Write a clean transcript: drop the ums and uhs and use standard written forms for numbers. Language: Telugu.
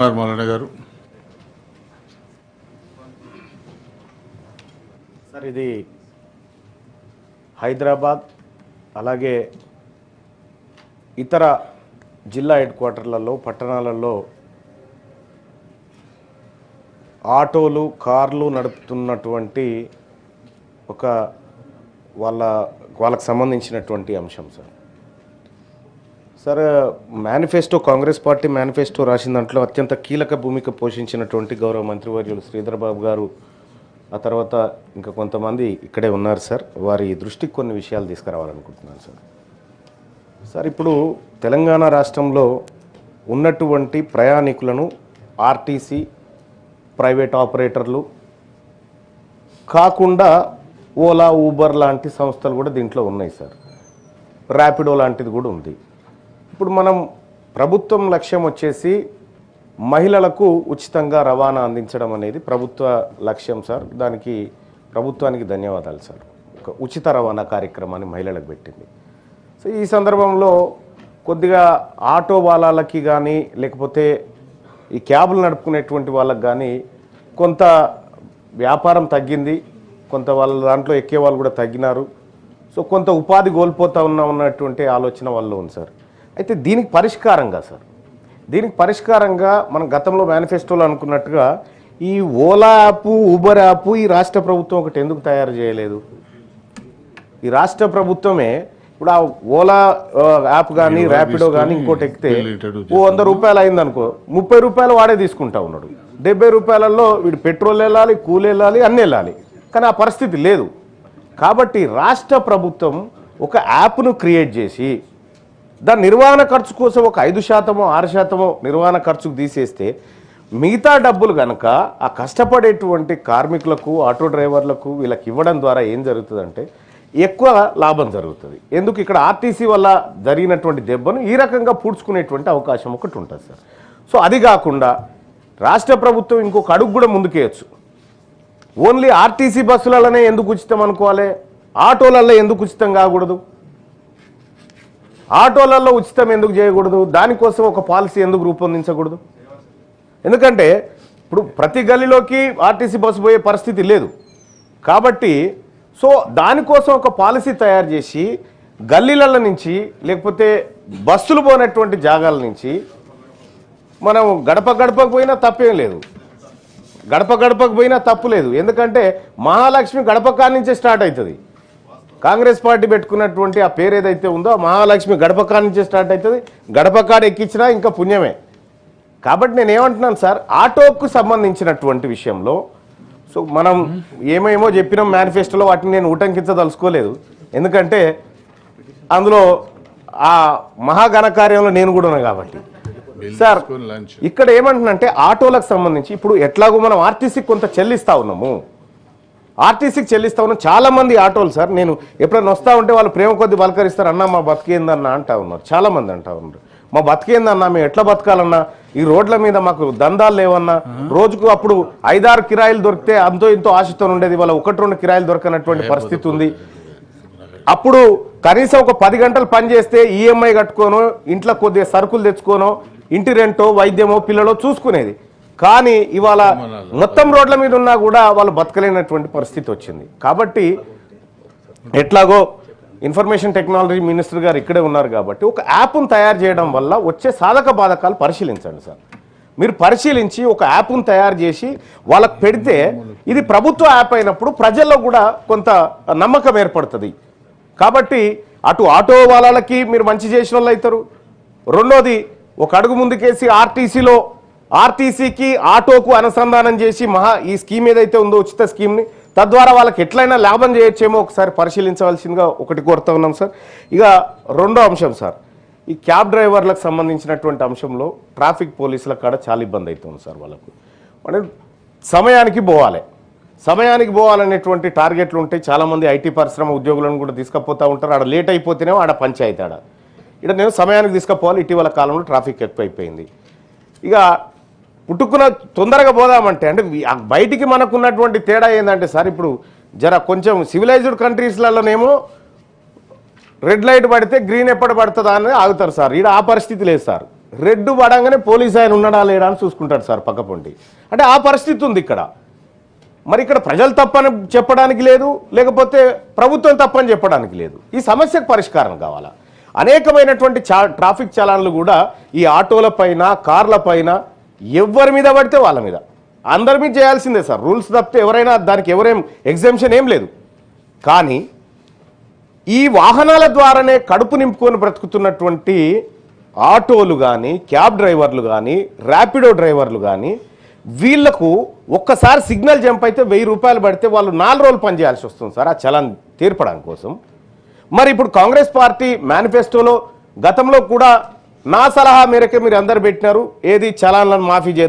మల్లన్న గారు. సార్, ఇది హైదరాబాద్ అలాగే ఇతర జిల్లా హెడ్ క్వార్టర్లలో పట్టణాలలో ఆటోలు కార్లు నడుపుతున్నటువంటి ఒక వాళ్ళకు సంబంధించినటువంటి అంశం sir. Sir, manifesto Congress party manifesto రాసిన దాంట్లో అత్యంత కీలక భూమిక పోషించినటువంటి గౌరవ మంత్రివర్యులు శ్రీధర్ బాబు గారు, ఆ తర్వాత ఇంకా కొంతమంది ఇక్కడే ఉన్నారు సార్, వారి దృష్టికి కొన్ని విషయాలు తీసుకురావాలనుకుంటున్నాను సార్. సార్, ఇప్పుడు తెలంగాణ రాష్ట్రంలో ఉన్నటువంటి ప్రయాణికులను ఆర్టీసీ ప్రైవేట్ ఆపరేటర్లు కాకుండా ఓలా ఊబర్ లాంటి సంస్థలు కూడా దీంట్లో ఉన్నాయి సార్. ర్యాపిడో లాంటిది కూడా ఉంది. ఇప్పుడు మనం ప్రభుత్వం లక్ష్యం వచ్చేసి మహిళలకు ఉచితంగా రవాణా అందించడం అనేది ప్రభుత్వ లక్ష్యం సార్. దానికి ప్రభుత్వానికి ధన్యవాదాలు సార్. ఒక ఉచిత రవాణా కార్యక్రమాన్ని మహిళలకు పెట్టింది. సో ఈ సందర్భంలో కొద్దిగా ఆటో వాళ్ళకి కానీ లేకపోతే ఈ క్యాబులు నడుపుకునేటువంటి వాళ్ళకి కానీ కొంత వ్యాపారం తగ్గింది, కొంత వాళ్ళ దాంట్లో ఎక్కే వాళ్ళు కూడా తగ్గినారు. సో కొంత ఉపాధి కోల్పోతూ ఉన్నటువంటి ఆలోచన వాళ్ళు ఉంది సార్. అయితే దీనికి పరిష్కారంగా మనం గతంలో మేనిఫెస్టోలో అనుకున్నట్టుగా ఈ ఓలా యాప్ ఊబర్ యాప్ ఈ రాష్ట్ర ప్రభుత్వం ఒకటి ఎందుకు తయారు చేయలేదు? ఈ రాష్ట్ర ప్రభుత్వమే ఇప్పుడు ఆ ఓలా యాప్ కానీ ర్యాపిడో కానీ ఇంకోటి ఎక్కితే 100 రూపాయలు అయిందనుకో, 30 రూపాయలు వాడే తీసుకుంటా ఉన్నాడు. 70 రూపాయలలో వీడు పెట్రోల్ వెళ్ళాలి, కూలి వెళ్ళాలి, అన్నీ వెళ్ళాలి. కానీ ఆ పరిస్థితి లేదు. కాబట్టి రాష్ట్ర ప్రభుత్వం ఒక యాప్ను క్రియేట్ చేసి దాని నిర్వహణ ఖర్చు కోసం ఒక 5%, 6% నిర్వహణ ఖర్చుకు తీసేస్తే మిగతా డబ్బులు కనుక ఆ కష్టపడేటువంటి కార్మికులకు, ఆటో డ్రైవర్లకు వీళ్ళకి ఇవ్వడం ద్వారా ఏం జరుగుతుందంటే ఎక్కువ లాభం జరుగుతుంది. ఎందుకు ఇక్కడ ఆర్టీసీ వల్ల జరిగినటువంటి దెబ్బను ఈ రకంగా పూడ్చుకునేటువంటి అవకాశం ఒకటి ఉంటుంది సార్. సో అది కాకుండా రాష్ట్ర ప్రభుత్వం ఇంకొక అడుగు కూడా ముందుకేయచ్చు. ఓన్లీ ఆర్టీసీ బస్సులలోనే ఎందుకు ఉచితం అనుకోవాలి? ఆటోలలో ఎందుకు ఉచితం కాకూడదు? ఆటోలలో ఉచితం ఎందుకు చేయకూడదు? దానికోసం ఒక పాలసీ ఎందుకు రూపొందించకూడదు? ఎందుకంటే ఇప్పుడు ప్రతి గల్లీలోకి ఆర్టీసీ బస్సు పోయే పరిస్థితి లేదు. కాబట్టి సో దానికోసం ఒక పాలసీ తయారు చేసి గల్లీల నుంచి లేకపోతే బస్సులు పోయినటువంటి జాగాల నుంచి మనం గడపకు పోయినా తప్పేం లేదు, గడపకు పోయినా తప్పు లేదు. ఎందుకంటే మహాలక్ష్మి గడప కాడి నుంచే స్టార్ట్ అవుతుంది. కాంగ్రెస్ పార్టీ పెట్టుకున్నటువంటి ఆ పేరు ఏదైతే ఉందో ఆ మహాలక్ష్మి గడప కాడి నుంచే స్టార్ట్ అవుతుంది. గడప కాడ ఎక్కించినా ఇంకా పుణ్యమే. కాబట్టి నేను ఏమంటున్నాను సార్, ఆటోకు సంబంధించినటువంటి విషయంలో సో మనం ఏమేమో చెప్పినాం మేనిఫెస్టోలో, వాటిని నేను ఉటంకించదలుచుకోలేదు. ఎందుకంటే అందులో ఆ మహాఘనకార్యంలో నేను కూడా ఉన్నాను కాబట్టి. సార్, ఇక్కడ ఏమంటున్నంటే ఆటోలకు సంబంధించి ఇప్పుడు ఎట్లాగో మనం ఆర్టీసీకి కొంత చెల్లిస్తా ఉన్నాము, చాలా మంది ఆటోలు సార్. నేను ఎప్పుడైనా వస్తా ఉంటే వాళ్ళు ప్రేమ కొద్ది పలకరిస్తారు, అన్నా మా బతికేందన్నా అంటా ఉన్నారు. చాలా మంది అంటా ఉన్నారు, మా బతికేందన్నా, మేము ఎట్లా బతకాలన్నా, ఈ రోడ్ల మీద మాకు దందాలు లేవన్నా, రోజుకు అప్పుడు 5-6 కిరాయిలు దొరికితే అంతో ఇంతో ఆశతో ఉండేది, వాళ్ళ 1-2 కిరాయిలు దొరకనటువంటి పరిస్థితి ఉంది. అప్పుడు కనీసం ఒక 10 గంటలు పని చేస్తే ఈఎంఐ కట్టుకోనో, ఇంట్లో కొద్దిగా సరుకులు తెచ్చుకోనో, ఇంటి రెంటో, వైద్యమో, పిల్లలో చూసుకునేది. కానీ ఇవాళ మొత్తం రోడ్ల మీద ఉన్నా కూడా వాళ్ళు బతకలేనటువంటి పరిస్థితి వచ్చింది. కాబట్టి ఎట్లాగో ఇన్ఫర్మేషన్ టెక్నాలజీ మినిస్టర్ గారు ఇక్కడే ఉన్నారు కాబట్టి ఒక యాప్ను తయారు చేయడం వల్ల వచ్చే సాధక బాధకాలు పరిశీలించండి సార్. మీరు పరిశీలించి ఒక యాప్ను తయారు చేసి వాళ్ళకు పెడితే ఇది ప్రభుత్వ యాప్ అయినప్పుడు ప్రజల్లో కూడా కొంత నమ్మకం ఏర్పడుతుంది. కాబట్టి అటు ఆటో వాళ్ళకి మీరు మంచి చేసిన వాళ్ళు అవుతారు. రెండోది ఒక అడుగు ముందుకేసి ఆర్టీసీకి ఆటోకు అనుసంధానం చేసి ఈ స్కీమ్ ఏదైతే ఉందో ఉచిత స్కీమ్ని, తద్వారా వాళ్ళకి ఎట్లయినా లాభం చేయొచ్చేమో ఒకసారి పరిశీలించవలసిందిగా ఒకటి కోరుతా ఉన్నాం సార్. ఇక రెండో అంశం సార్, ఈ క్యాబ్ డ్రైవర్లకు సంబంధించినటువంటి అంశంలో ట్రాఫిక్ పోలీసుల కాడ చాలా ఇబ్బంది అవుతుంది సార్. వాళ్ళకు అంటే సమయానికి పోవాలనేటువంటి టార్గెట్లు ఉంటాయి. చాలామంది ఐటీ పరిశ్రమ ఉద్యోగులను కూడా తీసుకుపోతూ ఉంటారు. ఆడ లేట్ అయిపోతేనే ఆడ పంచాయతీ ఇక్కడ నేను సమయానికి తీసుకుపోవాలి. ఇటీవల కాలంలో ట్రాఫిక్ ఎక్కువైపోయింది. ఇక పుట్టుకున్న తొందరగా పోదామంటే అంటే బయటికి మనకు ఉన్నటువంటి తేడా ఏంటంటే సార్, ఇప్పుడు కొంచెం సివిలైజ్డ్ కంట్రీస్లలోనేమో రెడ్ లైట్ పడితే గ్రీన్ ఎప్పుడు పడుతుందా అని ఆగుతారు సార్. ఈడ ఆ పరిస్థితి లేదు సార్. రెడ్ పడంగానే పోలీస్ ఆయన ఉన్నాడా లేడా అని చూసుకుంటాడు సార్ పక్కపొంటి. అంటే ఆ పరిస్థితి ఉంది ఇక్కడ. మరి ఇక్కడ ప్రజలు తప్పని చెప్పడానికి లేదు, లేకపోతే ప్రభుత్వం తప్పని చెప్పడానికి లేదు. ఈ సమస్యకు పరిష్కారం కావాలా. అనేకమైనటువంటి ట్రాఫిక్ చలాన్లు కూడా ఈ ఆటోల పైన, కార్ల పైన ఎవరి మీద పడితే వాళ్ళ మీద, అందరి మీద చేయాల్సిందే సార్. రూల్స్ తప్పితే ఎవరైనా దానికి ఎగ్జామ్షన్ ఏం లేదు. కానీ ఈ వాహనాల ద్వారానే కడుపు నింపుకొని బ్రతుకుతున్నటువంటి ఆటోలు కానీ, క్యాబ్ డ్రైవర్లు కానీ, ర్యాపిడో డ్రైవర్లు కానీ, వీళ్లకు ఒక్కసారి సిగ్నల్ జంప్ అయితే 1000 రూపాయలు పడితే వాళ్ళు 4 రోజులు పనిచేయాల్సి వస్తుంది సార్ ఆ చలాన్ తీర్పడానికి కోసం. మరి ఇప్పుడు కాంగ్రెస్ పార్టీ మేనిఫెస్టోలో గతంలో కూడా నా సలహా మేరకే మీరు అందరు పెట్టినారు, ఏది చలాన్లను మాఫీ చేద్దాం.